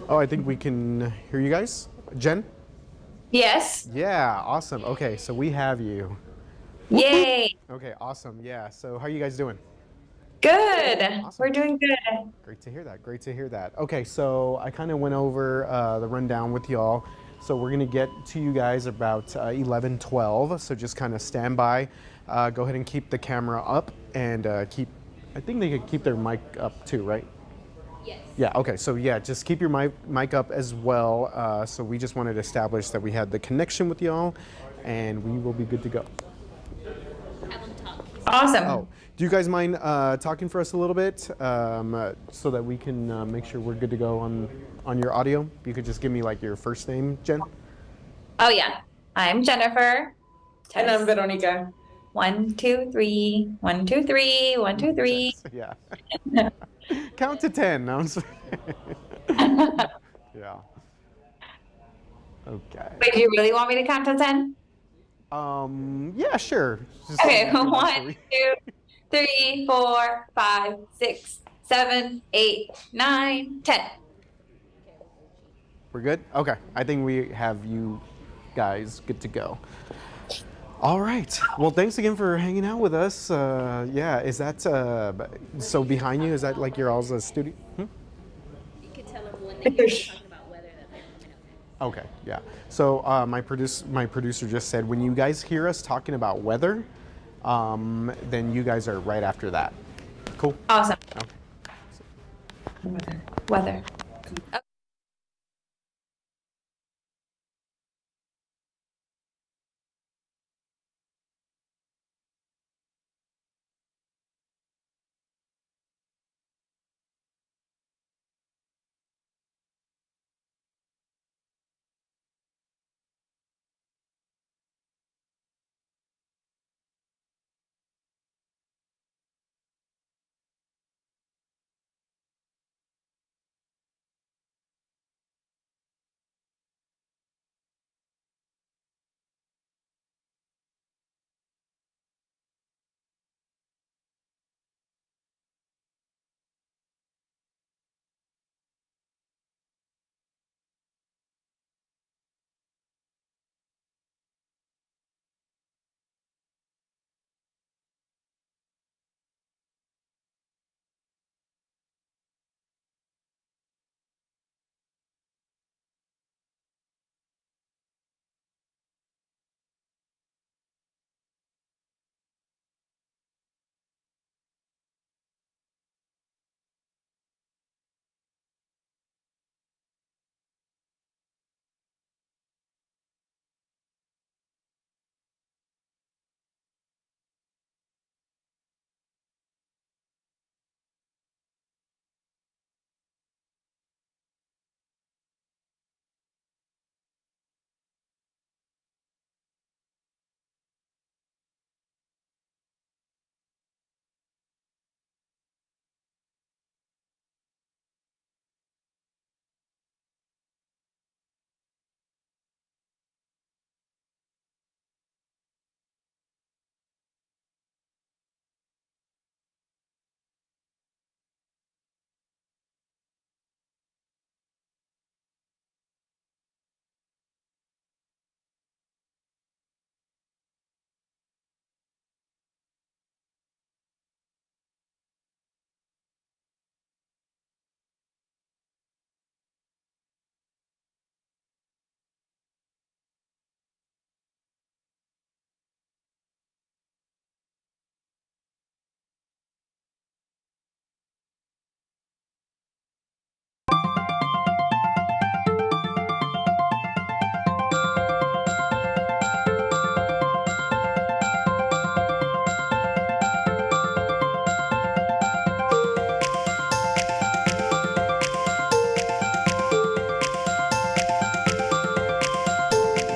Oh, I think we can hear you guys. Jen? Yes. Yeah, awesome. Okay, so we have you. Whoop, whoop. Yay. Okay, awesome. Yeah, so how are you guys doing? Good. Awesome. We're doing good. Great to hear that. Great to hear that. Okay, so I kind of went over the rundown with y'all. So we're going to get to you guys about 11, 12. So just kind of stand by. Go ahead and keep the camera up and I think they could keep their mic up too, right? Yes. Yeah, okay, so yeah, just keep your mic up as well. So we just wanted to establish that we had the connection with y'all and we will be good to go. Have them talk. Awesome. Oh, do you guys mind talking for us a little bit so that we can make sure we're good to go on your audio? You could just give me like your first name, Jen. Oh, yeah. I'm Jennifer. And I'm Veronica. 1, 2, 3. 1, 2, 3. 1, 2, 3. Yeah. Count to 10. No, I'm sorry. Yeah. Okay. Wait, do you really want me to count to 10? Yeah, sure. Just Okay. so 1, we- 2, 3, 4, 5, 6, 7, 8, 9, 10. We're good? Okay. I think we have you guys good to go. All right. Well, thanks again for hanging out with us. Yeah, is that so behind you? Is that like your all's studio? You could tell them when they hear you talking about weather that they're coming up. Okay, yeah. So my producer just said when you guys hear us talking about weather, then you guys are right after that. Cool. Awesome. Okay. Weather.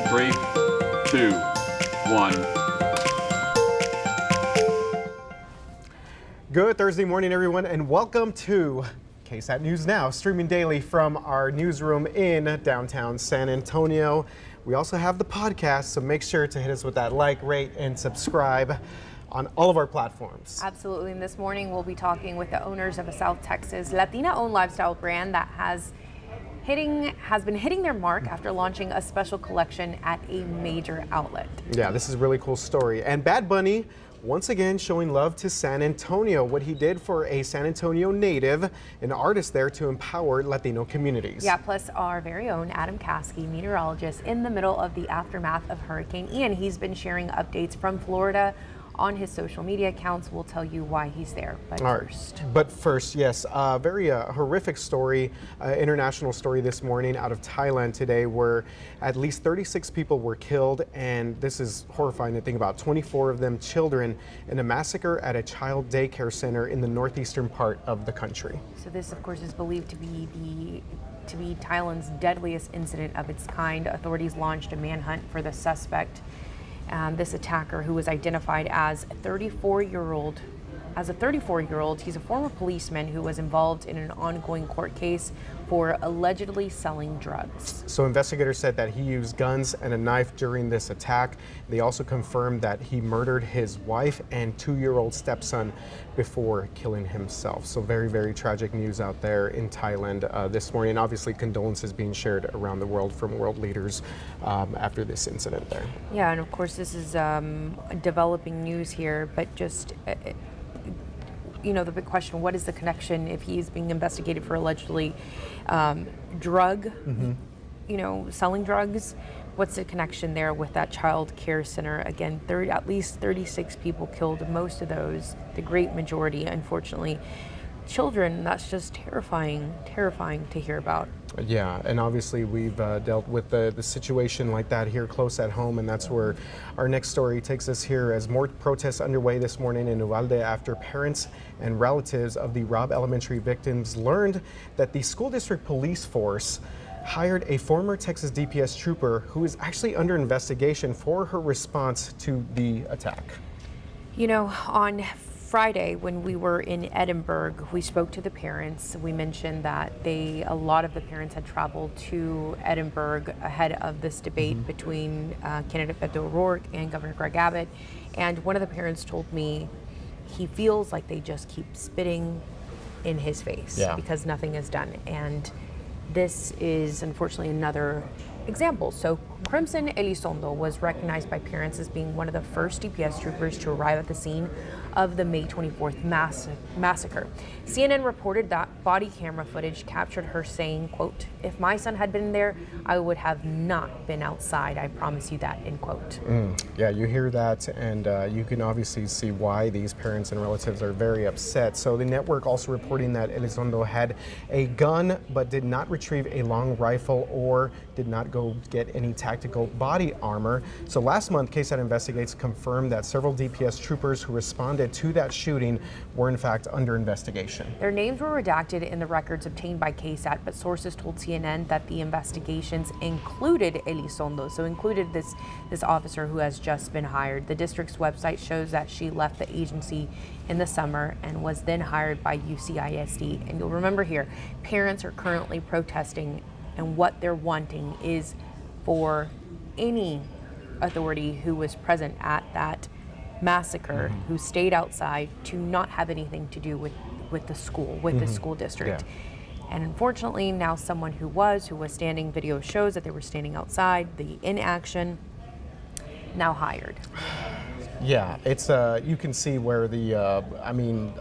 Three, two, one. Good Thursday morning, everyone, and welcome to KSAT News Now, streaming daily from our newsroom in downtown San Antonio. We also have the podcast, so make sure to hit us with that like, rate, and subscribe. on all of our platforms. Absolutely. And this morning we'll be talking with the owners of a South Texas Latina-owned lifestyle brand that has been hitting their mark after launching a special collection at a major outlet. Yeah, this is a really cool story. And Bad Bunny once again showing love to San Antonio, what he did for a San Antonio native, an artist there to empower Latino communities. Yeah, plus our very own Adam Caskey, meteorologist in the middle of the aftermath of Hurricane Ian. He's been sharing updates from Florida on his social media accounts. We'll tell you why he's there. But first, yes, very horrific story, international story this morning out of Thailand today, where at least 36 people were killed, and this is horrifying to think about. 24 of them children in a massacre at a child daycare center in the northeastern part of the country. So this, of course, is believed to be Thailand's deadliest incident of its kind. Authorities launched a manhunt for the suspect. This attacker, who was identified as a 34-year-old, he's a former policeman who was involved in an ongoing court case for allegedly selling drugs. So investigators said that he used guns and a knife during this attack. They also confirmed that he murdered his wife and 2-year-old stepson before killing himself. So very, very tragic news out there in Thailand this morning. Obviously, condolences being shared around the world from world leaders after this incident there. Yeah, and of course this is developing news here, but just the big question, what is the connection if he's being investigated for allegedly selling drugs? What's the connection there with that child care center? Again, at least 36 people killed, most of those, the great majority, unfortunately, children. That's just terrifying to hear about. Yeah, and obviously we've dealt with the situation like that here close at home, and that's where our next story takes us here as more protests underway this morning in Uvalde after parents and relatives of the Robb Elementary victims learned that the school district police force hired a former Texas DPS trooper who is actually under investigation for her response to the attack. On Friday, when we were in Edinburgh, we spoke to the parents. We mentioned that a lot of the parents had traveled to Edinburgh ahead of this debate between candidate Beto O'Rourke and Governor Greg Abbott. And one of the parents told me he feels like they just keep spitting in his face because nothing is done. And this is unfortunately another example. So Crimson Elizondo was recognized by parents as being one of the first DPS troopers to arrive at the scene of the May 24th massacre. CNN reported that body camera footage captured her saying, quote, "If my son had been there, I would have not been outside. I promise you that," end quote. Yeah, you hear that, and you can obviously see why these parents and relatives are very upset. So the network also reporting that Elizondo had a gun but did not retrieve a long rifle or did not go get any tactical body armor. So last month, KSAT Investigates confirmed that several DPS troopers who responded to that shooting were in fact under investigation. Their names were redacted in the records obtained by KSAT, but sources told CNN that the investigations included Elizondo, so included this officer who has just been hired. The district's website shows that she left the agency in the summer and was then hired by UCISD. And you'll remember here, parents are currently protesting, and what they're wanting is for any authority who was present at that massacre, who stayed outside, to not have anything to do with the school, with the school district. And unfortunately, now someone who was standing, video shows that they were standing outside, the inaction, now hired. Yeah, it's you can see where the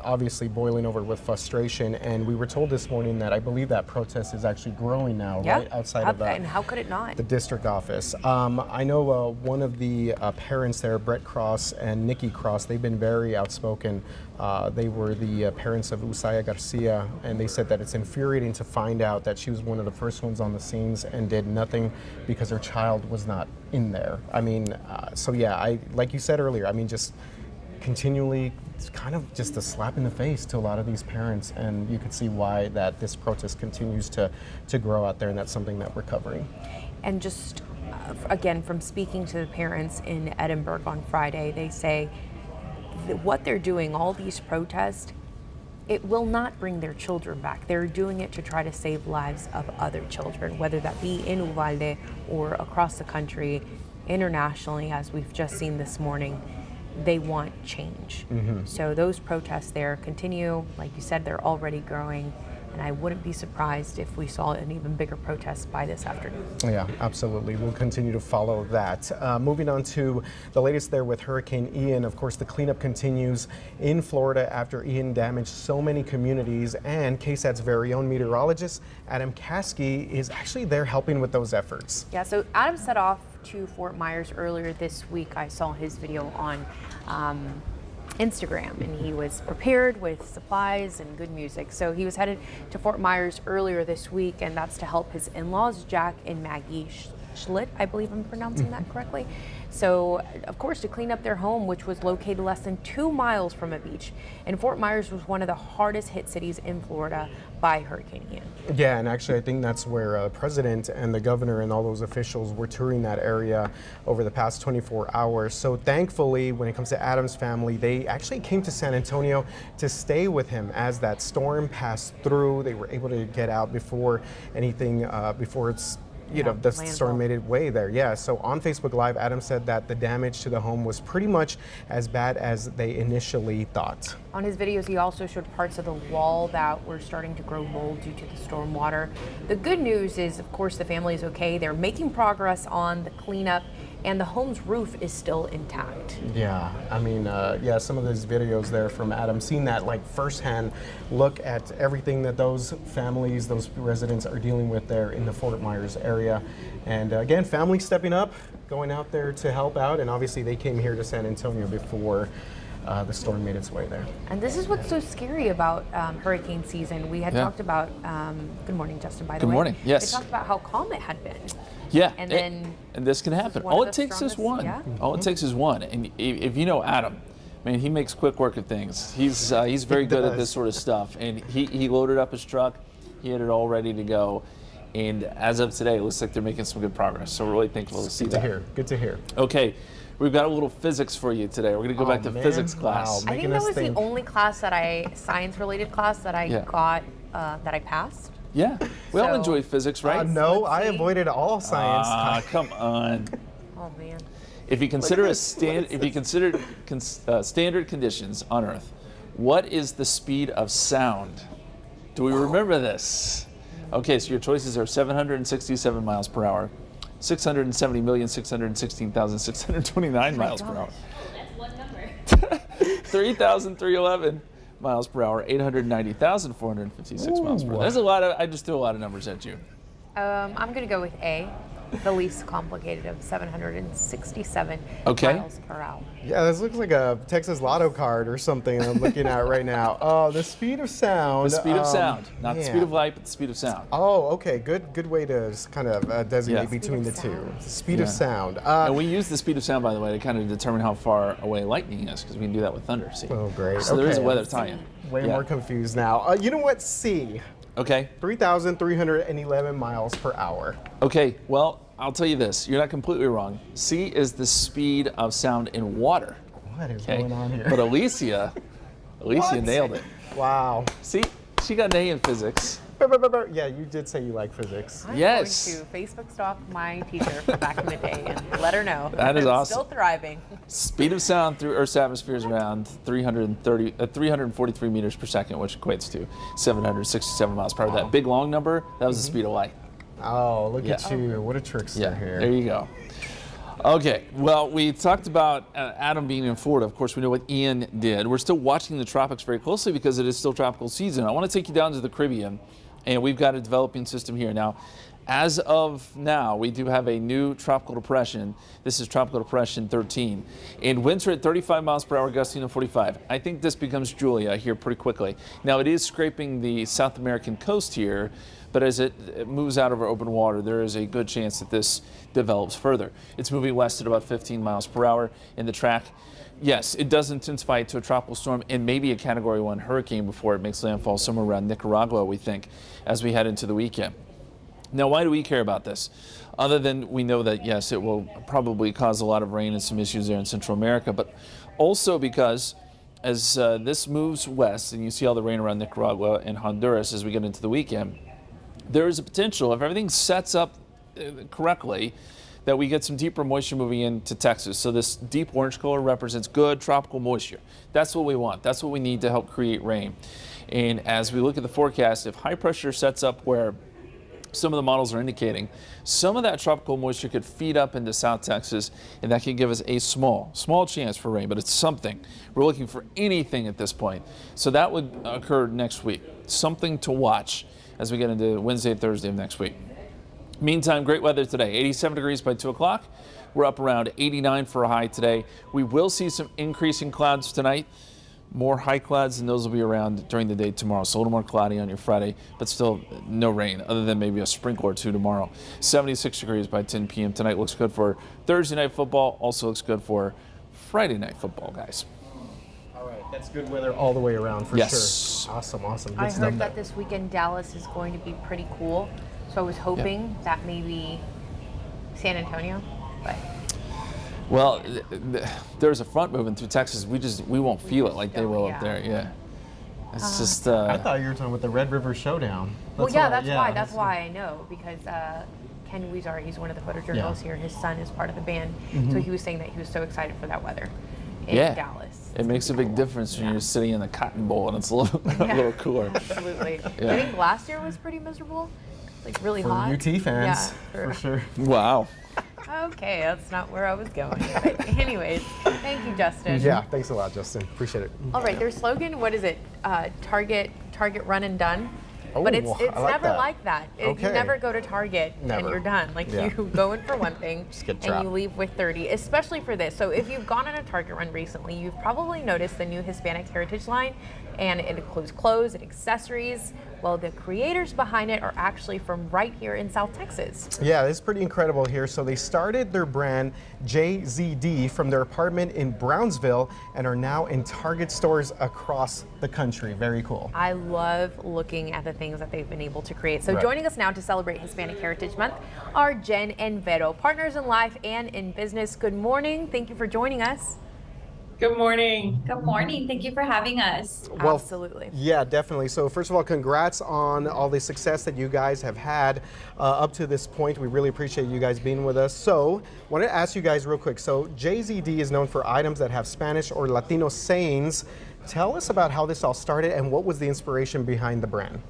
obviously boiling over with frustration, and we were told this morning that I believe that protest is actually growing now, right outside of and how could it not? The district office. I know one of the parents there, Brett Cross and Nikki Cross, they've been very outspoken. They were the parents of Usaya Garcia, and they said that it's infuriating to find out that she was one of the first ones on the scenes and did nothing because her child was not in there. So yeah, like you said earlier, just continually, it's kind of just a slap in the face to a lot of these parents, and you can see why that this protest continues to grow out there, and that's something that we're covering. And just again, from speaking to the parents in Edinburgh on Friday, they say that what they're doing, all these protests, it will not bring their children back. They're doing it to try to save lives of other children, whether that be in Uvalde or across the country, internationally, as we've just seen this morning. they want change. So those protests there continue. Like you said, they're already growing. And I wouldn't be surprised if we saw an even bigger protest by this afternoon. Yeah, absolutely. We'll continue to follow that. Moving on to the latest there with Hurricane Ian. Of course, the cleanup continues in Florida after Ian damaged so many communities. And KSAT's very own meteorologist, Adam Caskey, is actually there helping with those efforts. Yeah, so Adam set off to Fort Myers earlier this week. I saw his video on Instagram, and he was prepared with supplies and good music. So he was headed to Fort Myers earlier this week, and that's to help his in-laws, Jack and Maggie Schlitt, I believe I'm pronouncing that correctly. So, of course, to clean up their home, which was located less than 2 miles from a beach. And Fort Myers was one of the hardest hit cities in Florida by Hurricane Ian. Yeah, and actually I think that's where the president and the governor and all those officials were touring that area over the past 24 hours. So thankfully, when it comes to Adam's family, they actually came to San Antonio to stay with him as that storm passed through. They were able to get out before anything, before it's the landfall. storm made its way there. Yeah, so on Facebook Live, Adam said that the damage to the home was pretty much as bad as they initially thought. On his videos, he also showed parts of the wall that were starting to grow mold due to the storm water. The good news is, of course, the family is okay. They're making progress on the cleanup, and the home's roof is still intact. Yeah, I mean, yeah, some of those videos there from Adam, seeing that like firsthand look at everything that those families, those residents are dealing with there in the Fort Myers area. And again, family stepping up, going out there to help out, and obviously they came here to San Antonio before the storm made its way there. And this is what's so scary about hurricane season. We had talked about, good morning, Justin, by the way. Good morning, yes. We talked about how calm it had been. Yeah, And then and this can happen. one All of it the takes is strongest- one. yeah. All it takes is one. And if you know Adam, I mean, he makes quick work of things. He's very good at this sort of stuff. And he loaded up his truck. He had it all ready to go. And as of today, it looks like they're making some good progress. So we're really thankful to see Good that. to hear. Good to hear. Okay, we've got a little physics for you today. We're going to go back to man. physics class. Wow. I think Making that us was think. the only class that science-related class that I got, that I passed. Yeah, we all So- enjoy physics, right? No, Let's I see. avoided all science. Come on. Oh, man. If you consider standard conditions on Earth, what is the speed of sound? Do we remember this? Okay, so your choices are 767 miles per hour, 670,616,629 miles per hour, That's one number. 3,311 miles per hour, 890,456 miles per hour. That's a lot of. I just threw a lot of numbers at you. I'm going to go with A, the least complicated of 767 Okay. miles per hour. Yeah, this looks like a Texas Lotto card or something I'm looking at right now. Oh, the speed of sound. The speed of sound, not the yeah. speed of light, but the speed of sound. Oh, okay. Good way to kind of designate Yeah. between the Speed of two. sound. The speed of Yeah. sound. And we use the speed of sound, by the way, to kind of determine how far away lightning is, because we can do that with thunder. See? Oh, great. So there is a Okay. weather tie-in. Way Yeah. more confused now. You know what? C. Okay. 3,311 miles per hour. Okay. Well, I'll tell you this. You're not completely wrong. C is the speed of sound in water. What is Okay. going on here? But Alicia What? nailed it. Wow. See, she got an A in physics. Yeah, you did say you like physics. I'm Yes. going to Facebook stalk my teacher from back in the day and let her know That is I'm awesome. still thriving. Speed of sound through Earth's atmosphere is around 343 meters per second, which equates to 767 miles per hour. That big long number, that was the speed of light. Oh, look at Yeah. you. What a trickster here. There you go. Okay, well, we talked about Adam being in Florida. Of course, we know what Ian did. We're still watching the tropics very closely because it is still tropical season. I want to take you down to the Caribbean, and we've got a developing system here. Now, as of now, we do have a new tropical depression. This is Tropical Depression 13. And winds are at 35 miles per hour, gusting to 45. I think this becomes Julia here pretty quickly. Now, it is scraping the South American coast here, but as it moves out over open water, there is a good chance that this develops further. It's moving west at about 15 miles per hour in the track. Yes, it does intensify to a tropical storm and maybe a Category 1 hurricane before it makes landfall somewhere around Nicaragua, we think, as we head into the weekend. Now, why do we care about this? Other than we know that, yes, it will probably cause a lot of rain and some issues there in Central America, but also because as this moves west, and you see all the rain around Nicaragua and Honduras as we get into the weekend, there is a potential, if everything sets up correctly, that we get some deeper moisture moving into Texas. So this deep orange color represents good tropical moisture. That's what we want. That's what we need to help create rain. And as we look at the forecast, if high pressure sets up where some of the models are indicating, some of that tropical moisture could feed up into South Texas, and that could give us a small chance for rain, but it's something. We're looking for anything at this point. So that would occur next week. Something to watch as we get into Wednesday and Thursday of next week. Meantime, great weather today. 87 degrees by 2 o'clock. We're up around 89 for a high today. We will see some increasing clouds tonight. More high clouds, and those will be around during the day tomorrow. So a little more cloudy on your Friday, but still no rain, other than maybe a sprinkle or two tomorrow. 76 degrees by 10 p.m. tonight. Looks good for Thursday night football. Also looks good for Friday night football, guys. All right, that's good weather all the way around for sure. Awesome. Good I stuff heard there. that this weekend Dallas is going to be pretty cool. So I was hoping that maybe San Antonio, but Well, there's a front moving through Texas. We won't feel it like they will up there. Yeah, it's just. I thought you were talking about the Red River Showdown. That's why I know, because Ken Weezer, he's one of the photojournalists here. His son is part of the band, so he was saying that he was so excited for that weather in Dallas. It makes a big difference when you're sitting in the Cotton Bowl and it's a little cooler. Absolutely. Yeah. I think last year was pretty miserable, like really hot. For UT fans, Yeah, for sure. Wow. Okay, that's not where I was going. But anyways, thank you, Justin. Yeah, thanks a lot, Justin. Appreciate it. All right, their slogan, what is it? Target, run and done. But it's I like never that. like that. You Okay. never go to Target and Never. you're done. Like Yeah. you go in for one thing Just get and trapped. you leave with 30, especially for this. So if you've gone on a Target run recently, you've probably noticed the new Hispanic Heritage line, and it includes clothes and accessories. Well, the creators behind it are actually from right here in South Texas. Yeah, it's pretty incredible here. So they started their brand JZD from their apartment in Brownsville and are now in Target stores across the country. Very cool. I love looking at the things that they've been able to create. So Right. joining us now to celebrate Hispanic Heritage Month are Jen and Vero, partners in life and in business. Good morning. Thank you for joining us. Good morning. Good morning. Thank you for having us. Well, Absolutely. Yeah, definitely. So first of all, congrats on all the success that you guys have had up to this point. We really appreciate you guys being with us. So wanted to ask you guys real quick. So JZD is known for items that have Spanish or Latino sayings. Tell us about how this all started and what was the inspiration behind the brand?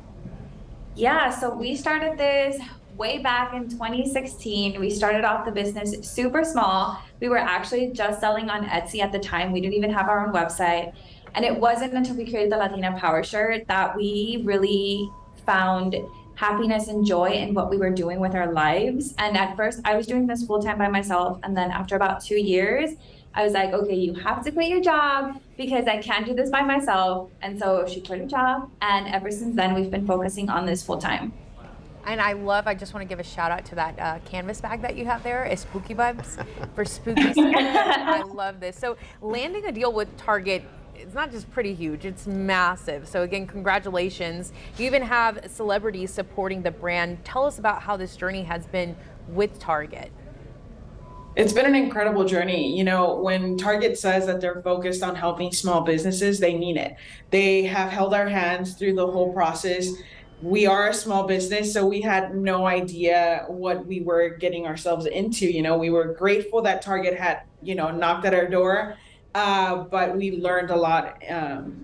Yeah, so we started this way back in 2016. We started off the business super small. We were actually just selling on Etsy at the time. We didn't even have our own website. And it wasn't until we created the Latina Power Shirt that we really found happiness and joy in what we were doing with our lives. And at first, I was doing this full time by myself. And then after about 2 years, I was like, okay, you have to quit your job because I can't do this by myself. And so she quit her job. And ever since then, we've been focusing on this full time. And I just want to give a shout out to that canvas bag that you have there, is Spooky Vibes for spooky season. I love this. So landing a deal with Target, it's not just pretty huge, it's massive. So again, congratulations. You even have celebrities supporting the brand. Tell us about how this journey has been with Target. It's been an incredible journey. You know, when Target says that they're focused on helping small businesses, they mean it. They have held our hands through the whole process. We are a small business, so we had no idea what we were getting ourselves into. You know, we were grateful that Target had, knocked at our door, but we learned a lot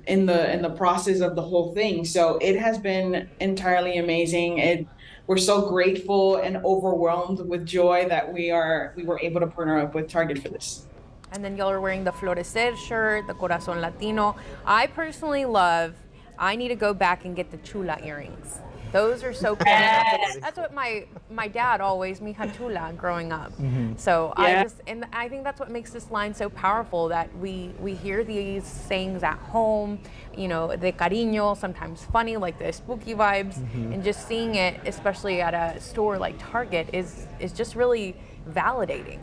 in the process of the whole thing. So it has been entirely amazing. We're so grateful and overwhelmed with joy that we were able to partner up with Target for this. And then y'all are wearing the Florecer shirt, the Corazon Latino. I personally love, I need to go back and get the chula earrings. Those are so cool. Yes. That's what my dad always, mija chula, growing up. So Yeah. I think that's what makes this line so powerful, that we hear these sayings at home, de cariño, sometimes funny, like the spooky vibes, and just seeing it, especially at a store like Target, is just really validating.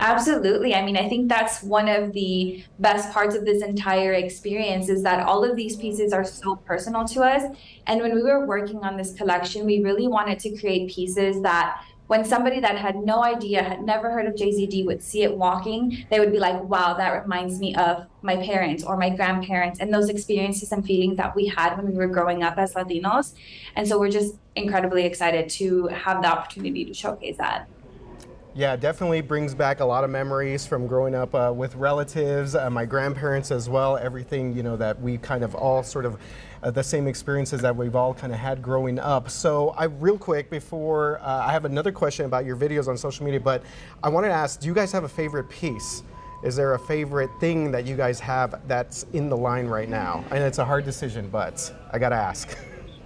Absolutely. I mean, I think that's one of the best parts of this entire experience, is that all of these pieces are so personal to us. And when we were working on this collection, we really wanted to create pieces that when somebody that had no idea, had never heard of JZD, would see it walking, they would be like, wow, that reminds me of my parents or my grandparents and those experiences and feelings that we had when we were growing up as Latinos. And so we're just incredibly excited to have the opportunity to showcase that. Yeah, definitely brings back a lot of memories from growing up with relatives, my grandparents as well, everything, you know, that we kind of all sort of the same experiences that we've all kind of had growing up. So real quick, before I have another question about your videos on social media, but I wanted to ask, do you guys have a favorite piece? Is there a favorite thing that you guys have that's in the line right now? And it's a hard decision, but I gotta ask.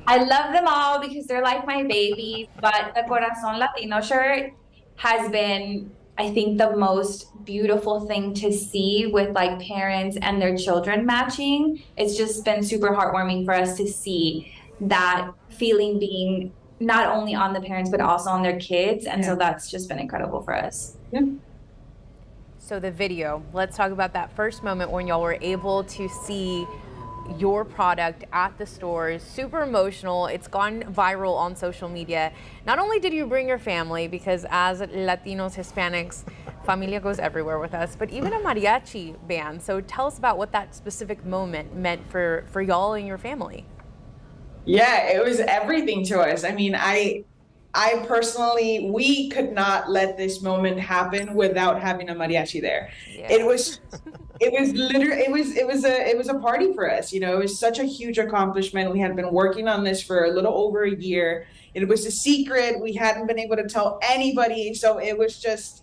I love them all because they're like my babies, but the Corazon Latino shirt has been, I think, the most beautiful thing to see with like parents and their children matching. It's just been super heartwarming for us to see that feeling being not only on the parents, but also on their kids. And so that's just been incredible for us. Yeah. So the video, let's talk about that first moment when y'all were able to see your product at the stores. Super emotional. It's gone viral on social media. Not only did you bring your family, because as Latinos, Hispanics, familia goes everywhere with us, but even a mariachi band. So tell us about what that specific moment meant for y'all and your family. Yeah, it was everything to us. I mean, I personally, we could not let this moment happen without having a mariachi there. Yeah. It was literally, it was a party for us. You know, it was such a huge accomplishment. We had been working on this for a little over a year. It was a secret. We hadn't been able to tell anybody. So it was just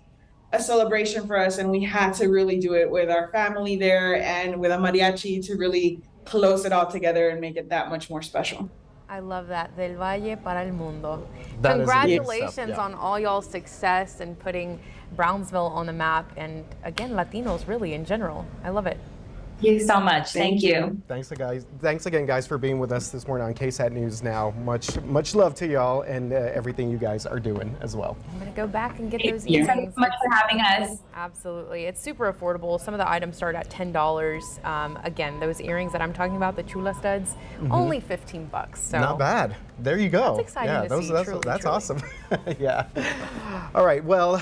a celebration for us. And we had to really do it with our family there and with a mariachi to really close it all together and make it that much more special. I love that. Del Valle para el mundo. That is Congratulations good stuff, yeah. on all y'all's success and putting Brownsville on the map, and again, Latinos really in general. I love it. Thank you so much. Thank you. Thanks again, guys, for being with us this morning on KSAT News Now. Much love to y'all and everything you guys are doing as well. I'm gonna go back and get those Thank you so earrings. much for having us. Absolutely, it's super affordable. Some of the items start at $10. Again, those earrings that I'm talking about, the chula studs, only 15 bucks. So Not bad. There you go. That's exciting yeah, to see, That's truly. awesome. Yeah. All right. Well,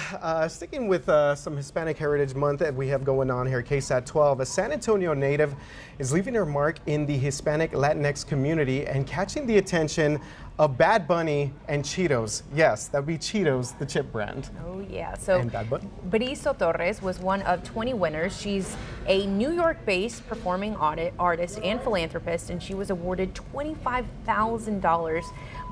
sticking with some Hispanic Heritage Month that we have going on here, KSAT 12, a San Antonio native is leaving her mark in the Hispanic Latinx community and catching the attention of Bad Bunny and Cheetos. Yes, that would be Cheetos, the chip brand. Oh yeah, so And Bad Bunny. Briso Torres was one of 20 winners. She's a New York-based performing artist and philanthropist, and she was awarded $25,000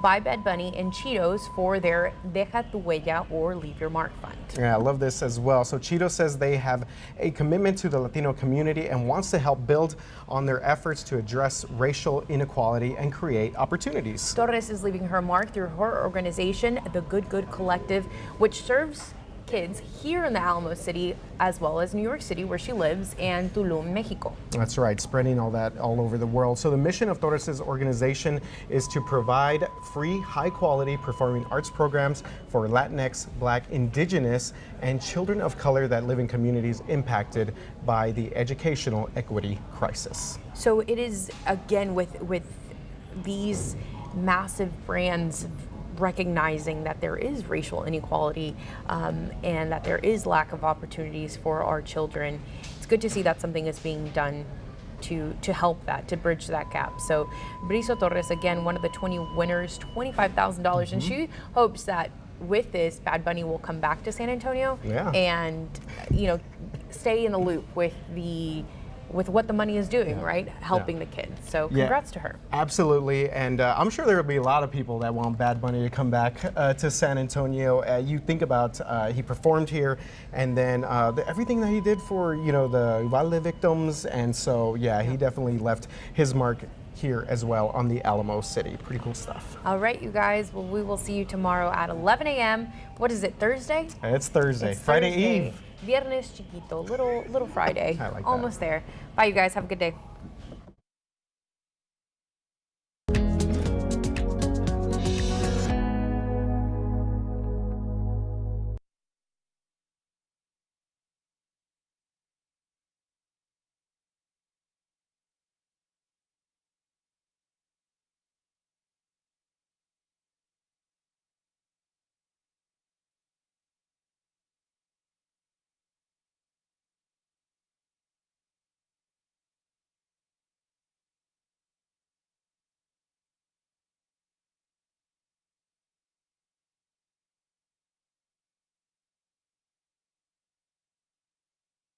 by Bad Bunny and Cheetos for their Deja tu Huella or Leave Your Mark fund. Yeah, I love this as well. So Cheetos says they have a commitment to the Latino community and wants to help build on their efforts to address racial inequality and create opportunities. Torres is leaving her mark through her organization, the Good Good Collective, which serves kids here in the Alamo City, as well as New York City, where she lives, and Tulum, Mexico. That's right, spreading all that all over the world. So the mission of Torres' organization is to provide free, high-quality performing arts programs for Latinx, Black, Indigenous, and children of color that live in communities impacted by the educational equity crisis. So it is, again, with these massive brands recognizing that there is racial inequality and that there is lack of opportunities for our children. It's good to see that something is being done to help that, to bridge that gap. So Briso Torres, again, one of the 20 winners, $25,000, and she hopes that with this, Bad Bunny will come back to San Antonio and, you know, stay in the loop with what the money is doing, right? Helping the kids. So congrats to her. Absolutely, and I'm sure there will be a lot of people that want Bad Bunny to come back to San Antonio. You think about he performed here, and then everything that he did for the Uvalde victims, and so he definitely left his mark here as well on the Alamo City. Pretty cool stuff. All right, you guys. Well, we will see you tomorrow at 11 a.m. What is it, Thursday? It's Thursday. It's Friday Thursday. Eve. Viernes chiquito, little Friday. I like that. Almost there. Bye, you guys. Have a good day.